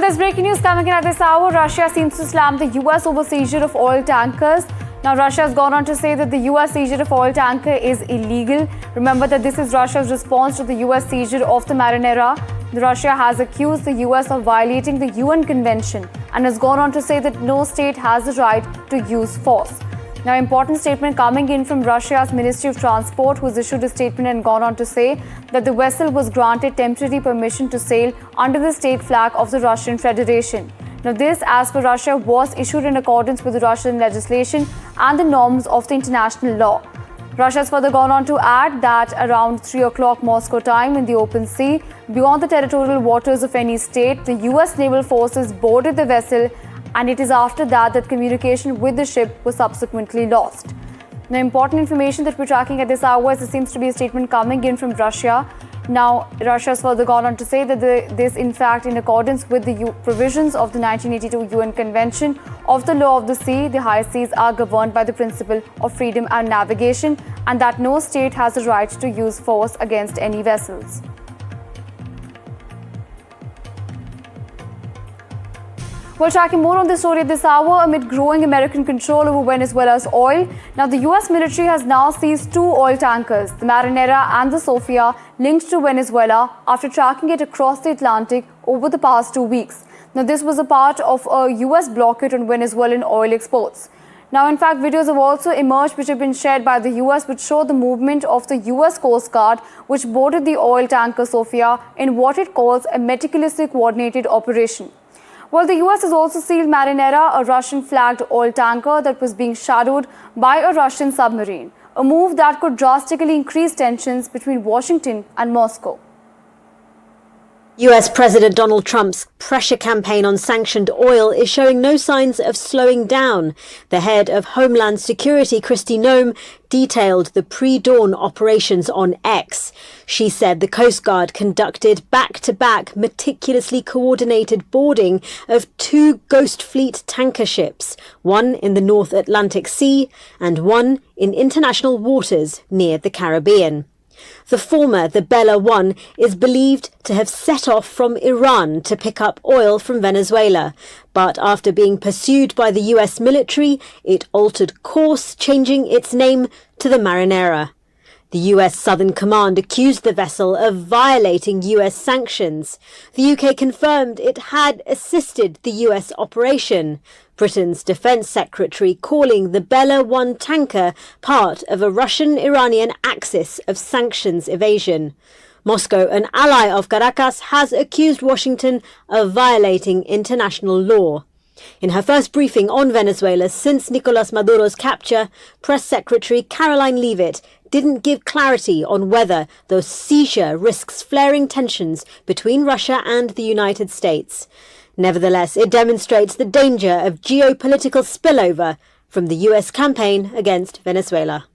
there's breaking news coming in at this hour. Russia seems to slam the US over seizure of oil tankers. Now, Russia has gone on to say that the US seizure of oil tanker is illegal. Remember that this is Russia's response to the US seizure of the Marinera. Russia has accused the US of violating the UN Convention and has gone on to say that no state has the right to use force. Now, important statement coming in from Russia's Ministry of Transport, who's issued a statement and gone on to say that the vessel was granted temporary permission to sail under the state flag of the Russian Federation. Now, this, as per Russia, was issued in accordance with the Russian legislation and the norms of the international law. Russia has further gone on to add that around 3 o'clock Moscow time in the open sea, beyond the territorial waters of any state, the US naval forces boarded the vessel, and it is after that communication with the ship was subsequently lost. Now, important information that we're tracking at this hour is there seems to be a statement coming in from Russia. Now, Russia has further gone on to say that this, in fact, in accordance with the provisions of the 1982 UN Convention of the Law of the Sea, the high seas are governed by the principle of freedom and navigation, and that no state has the right to use force against any vessels. We're tracking more on this story at this hour amid growing American control over Venezuela's oil. Now, the US military has now seized 2 oil tankers, the Marinera and the Sofia, linked to Venezuela after tracking it across the Atlantic over the past 2 weeks. Now, this was a part of a US blockade on Venezuelan oil exports. Now, in fact, videos have also emerged which have been shared by the US which show the movement of the US Coast Guard, which boarded the oil tanker Sofia in what it calls a meticulously coordinated operation. Well, the US has also sealed Marinera, a Russian-flagged oil tanker that was being shadowed by a Russian submarine, a move that could drastically increase tensions between Washington and Moscow. US President Donald Trump's pressure campaign on sanctioned oil is showing no signs of slowing down. The head of Homeland Security, Kristi Noem, detailed the pre-dawn operations on X. She said the Coast Guard conducted back-to-back meticulously coordinated boarding of 2 Ghost Fleet tanker ships, one in the North Atlantic Sea and one in international waters near the Caribbean. The former, the Bella 1, is believed to have set off from Iran to pick up oil from Venezuela. But after being pursued by the US military, it altered course, changing its name to the Marinera. The US Southern Command accused the vessel of violating US sanctions. The UK confirmed it had assisted the US operation. Britain's Defence Secretary calling the Bella 1 tanker part of a Russian-Iranian axis of sanctions evasion. Moscow, an ally of Caracas, has accused Washington of violating international law. In her first briefing on Venezuela since Nicolas Maduro's capture, Press Secretary Caroline Leavitt didn't give clarity on whether the seizure risks flaring tensions between Russia and the United States. Nevertheless, it demonstrates the danger of geopolitical spillover from the US campaign against Venezuela.